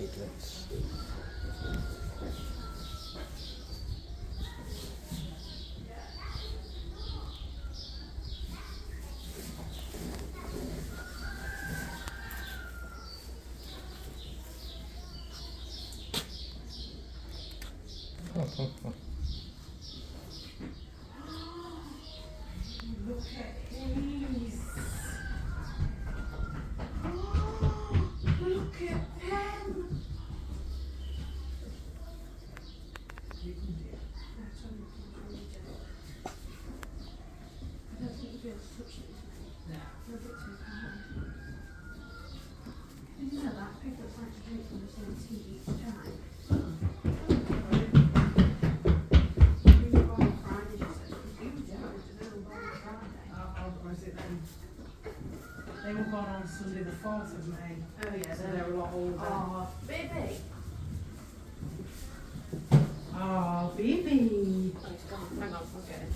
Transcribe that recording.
Okay, let's. Look at these. Oh, look at them. You can do it. That's what you can do. I don't think you'll be able to touch it. No. You're a bit too hard. Did you know that people like to drink from the same tea each time? They were born on Sunday the 4th of May. Oh yeah, So they're a lot older. Oh, baby. Oh, baby. Oh, it's gone. Hang on, I'll get it.